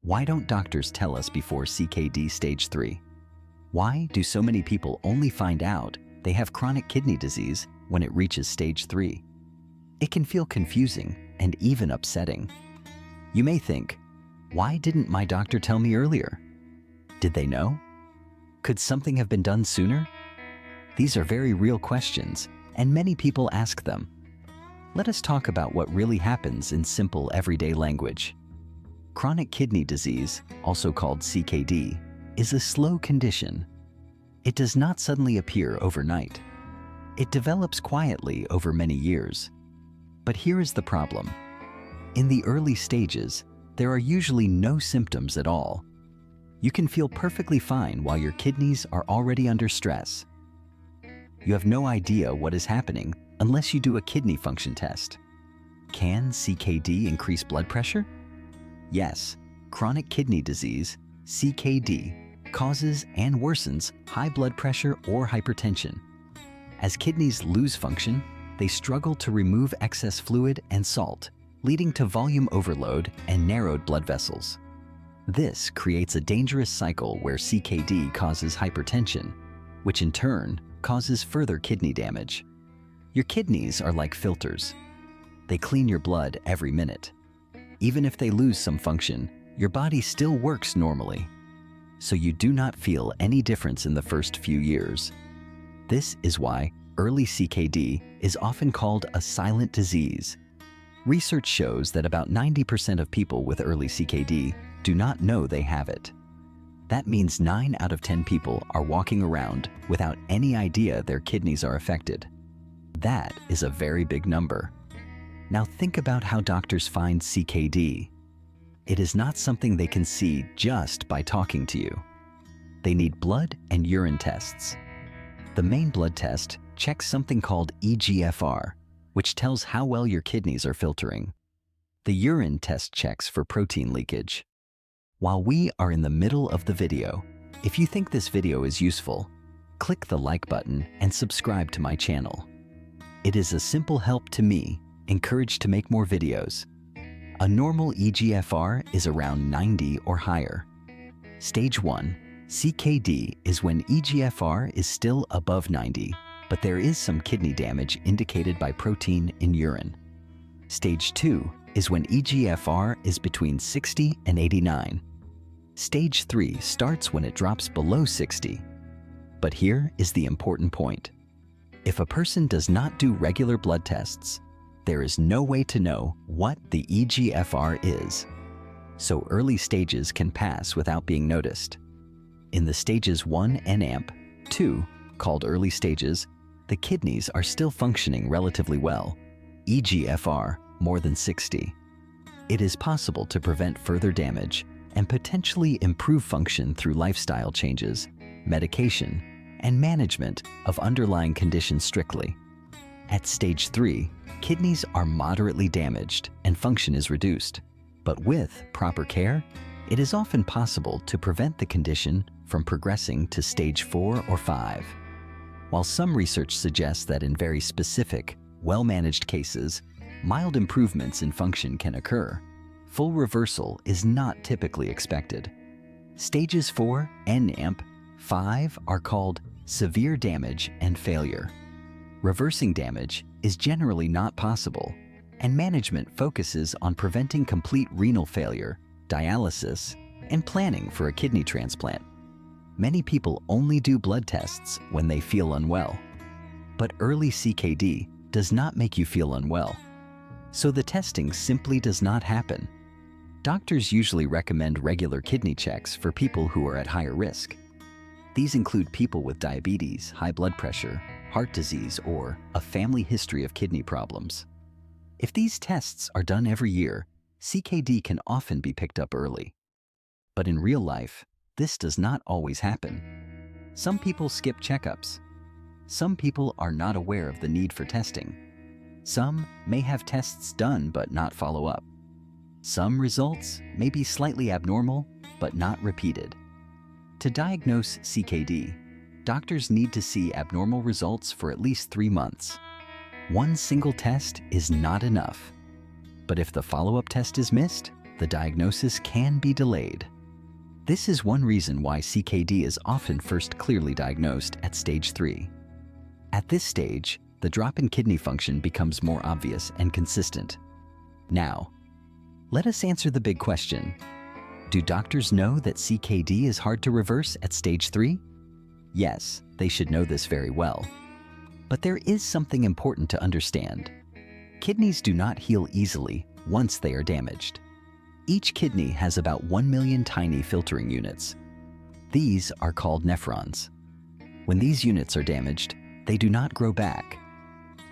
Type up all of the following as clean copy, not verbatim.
Why don't doctors tell us before CKD stage 3? Why do so many people only find out they have chronic kidney disease when it reaches stage 3? It can feel confusing and even upsetting. You may think, why didn't my doctor tell me earlier? Did they know? Could something have been done sooner? These are very real questions, and many people ask them. Let us talk about what really happens in simple everyday language. Chronic kidney disease, also called CKD, is a slow condition. It does not suddenly appear overnight. It develops quietly over many years. But here is the problem. In the early stages, there are usually no symptoms at all. You can feel perfectly fine while your kidneys are already under stress. You have no idea what is happening unless you do a kidney function test. Can CKD increase blood pressure? Yes, chronic kidney disease, CKD, causes and worsens high blood pressure or hypertension. As kidneys lose function, they struggle to remove excess fluid and salt, leading to volume overload and narrowed blood vessels. This creates a dangerous cycle where CKD causes hypertension, which in turn causes further kidney damage. Your kidneys are like filters. They clean your blood every minute. Even if they lose some function, your body still works normally. So you do not feel any difference in the first few years. This is why early CKD is often called a silent disease. Research shows that about 90% of people with early CKD do not know they have it. That means 9 out of 10 people are walking around without any idea their kidneys are affected. That is a very big number. Now think about how doctors find CKD. It is not something they can see just by talking to you. They need blood and urine tests. The main blood test checks something called eGFR, which tells how well your kidneys are filtering. The urine test checks for protein leakage. While we are in the middle of the video, if you think this video is useful, click the like button and subscribe to my channel. It is a simple help to me, encouraged to make more videos. A normal eGFR is around 90 or higher. Stage 1, CKD, is when eGFR is still above 90, but there is some kidney damage indicated by protein in urine. Stage 2 is when eGFR is between 60 and 89. Stage 3 starts when it drops below 60. But here is the important point. If a person does not do regular blood tests, there is no way to know what the eGFR is. So early stages can pass without being noticed. In the stages 1 and AMP2, called early stages, the kidneys are still functioning relatively well, eGFR more than 60. It is possible to prevent further damage and potentially improve function through lifestyle changes, medication, and management of underlying conditions strictly. At stage 3, kidneys are moderately damaged and function is reduced. But with proper care, it is often possible to prevent the condition from progressing to stage 4 or 5. While some research suggests that in very specific, well-managed cases, mild improvements in function can occur, full reversal is not typically expected. Stages 4 and AMP5 are called severe damage and failure. Reversing damage is generally not possible, and management focuses on preventing complete renal failure, dialysis, and planning for a kidney transplant. Many people only do blood tests when they feel unwell. But early CKD does not make you feel unwell, so the testing simply does not happen. Doctors usually recommend regular kidney checks for people who are at higher risk. These include people with diabetes, high blood pressure, heart disease, or a family history of kidney problems. If these tests are done every year, CKD can often be picked up early. But in real life, this does not always happen. Some people skip checkups. Some people are not aware of the need for testing. Some may have tests done but not follow up. Some results may be slightly abnormal but not repeated. To diagnose CKD, doctors need to see abnormal results for at least 3 months. One single test is not enough. But if the follow-up test is missed, the diagnosis can be delayed. This is one reason why CKD is often first clearly diagnosed at stage 3. At this stage, the drop in kidney function becomes more obvious and consistent. Now, let us answer the big question. Do doctors know that CKD is hard to reverse at stage 3? Yes, they should know this very well. But there is something important to understand. Kidneys do not heal easily once they are damaged. Each kidney has about 1 million tiny filtering units. These are called nephrons. When these units are damaged, they do not grow back.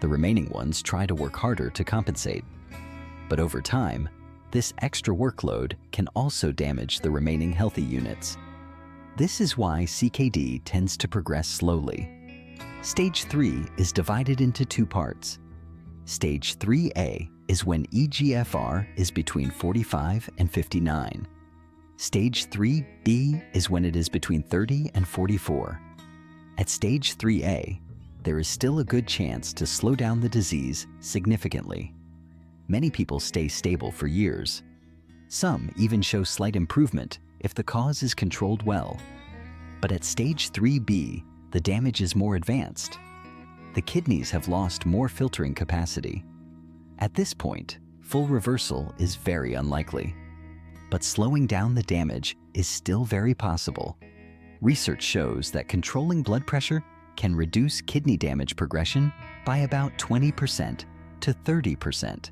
The remaining ones try to work harder to compensate. But over time, this extra workload can also damage the remaining healthy units. This is why CKD tends to progress slowly. Stage 3 is divided into 2 parts. Stage 3A is when eGFR is between 45 and 59. Stage 3B is when it is between 30 and 44. At stage 3A, there is still a good chance to slow down the disease significantly. Many people stay stable for years. Some even show slight improvement if the cause is controlled well. But at stage 3B, the damage is more advanced. The kidneys have lost more filtering capacity. At this point, full reversal is very unlikely. But slowing down the damage is still very possible. Research shows that controlling blood pressure can reduce kidney damage progression by about 20% to 30%.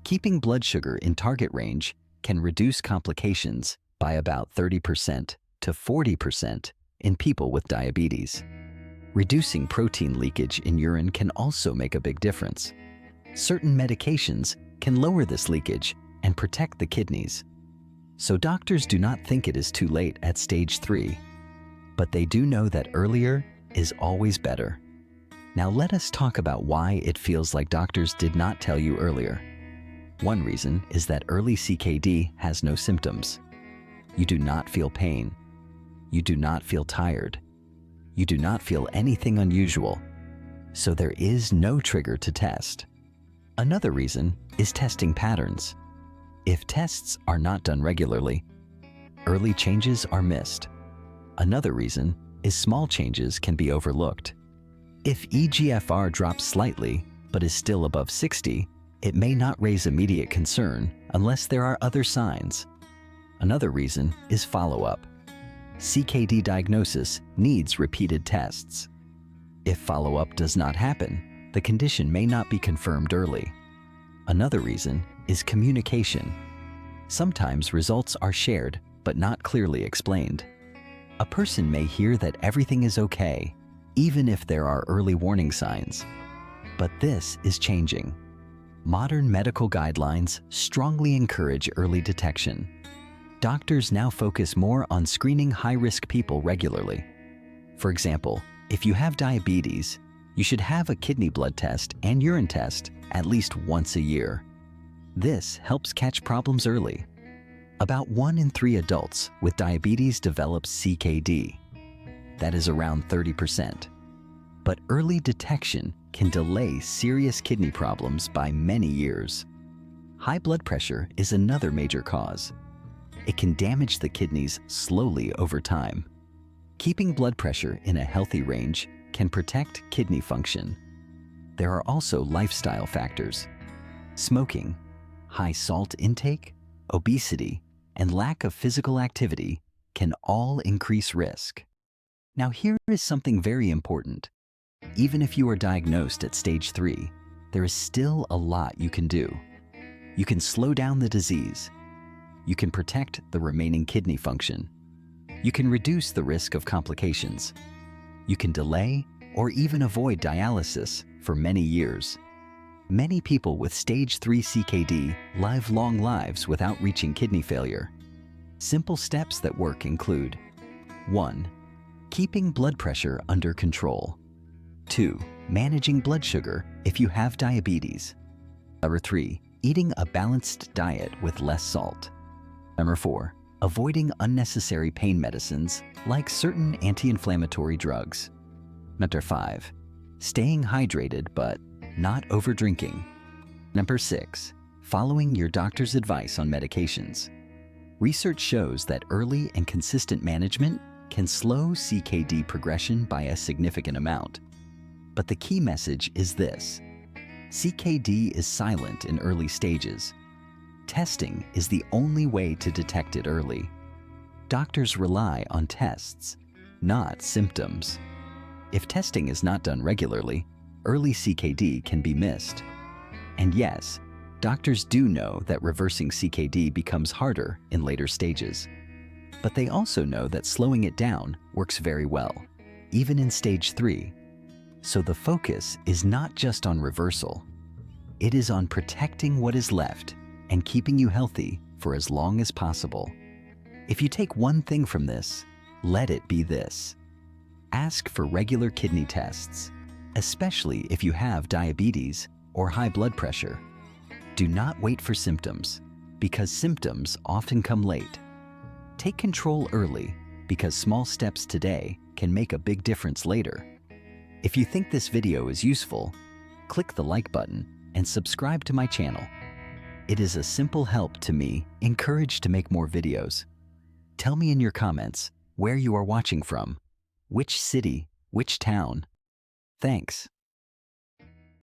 Keeping blood sugar in target range can reduce complications by about 30% to 40% in people with diabetes. Reducing protein leakage in urine can also make a big difference. Certain medications can lower this leakage and protect the kidneys. So doctors do not think it is too late at stage 3, but they do know that earlier is always better. Now let us talk about why it feels like doctors did not tell you earlier. One reason is that early CKD has no symptoms. You do not feel pain. You do not feel tired. You do not feel anything unusual. So there is no trigger to test. Another reason is testing patterns. If tests are not done regularly, early changes are missed. Another reason is small changes can be overlooked. If eGFR drops slightly but is still above 60, it may not raise immediate concern unless there are other signs. Another reason is follow-up. CKD diagnosis needs repeated tests. If follow-up does not happen, the condition may not be confirmed early. Another reason is communication. Sometimes results are shared but not clearly explained. A person may hear that everything is okay, even if there are early warning signs. But this is changing. Modern medical guidelines strongly encourage early detection. Doctors now focus more on screening high-risk people regularly. For example, if you have diabetes, you should have a kidney blood test and urine test at least once a year. This helps catch problems early. About 1 in 3 adults with diabetes develops CKD. That is around 30%. But early detection can delay serious kidney problems by many years. High blood pressure is another major cause. It can damage the kidneys slowly over time. Keeping blood pressure in a healthy range can protect kidney function. There are also lifestyle factors. Smoking, high salt intake, obesity, and lack of physical activity can all increase risk. Now here is something very important. Even if you are diagnosed at stage 3, there is still a lot you can do. You can slow down the disease. You can protect the remaining kidney function. You can reduce the risk of complications. You can delay or even avoid dialysis for many years. Many people with stage 3 CKD live long lives without reaching kidney failure. Simple steps that work include: 1. Keeping blood pressure under control. 2. Managing blood sugar if you have diabetes. 3. Eating a balanced diet with less salt. 4. Avoiding unnecessary pain medicines like certain anti-inflammatory drugs. 5. Staying hydrated but not over-drinking. 6. following your doctor's advice on medications. Research shows that early and consistent management can slow CKD progression by a significant amount. But the key message is this: CKD is silent in early stages. Testing is the only way to detect it early. Doctors rely on tests, not symptoms. If testing is not done regularly, early CKD can be missed. And yes, doctors do know that reversing CKD becomes harder in later stages. But they also know that slowing it down works very well, even in stage 3. So the focus is not just on reversal. It is on protecting what is left and keeping you healthy for as long as possible. If you take one thing from this, let it be this: ask for regular kidney tests, especially if you have diabetes or high blood pressure. Do not wait for symptoms, because symptoms often come late. Take control early, because small steps today can make a big difference later. If you think this video is useful, click the like button and subscribe to my channel. It is a simple help to me, encouraged to make more videos. Tell me in your comments where you are watching from, which city, which town. Thanks.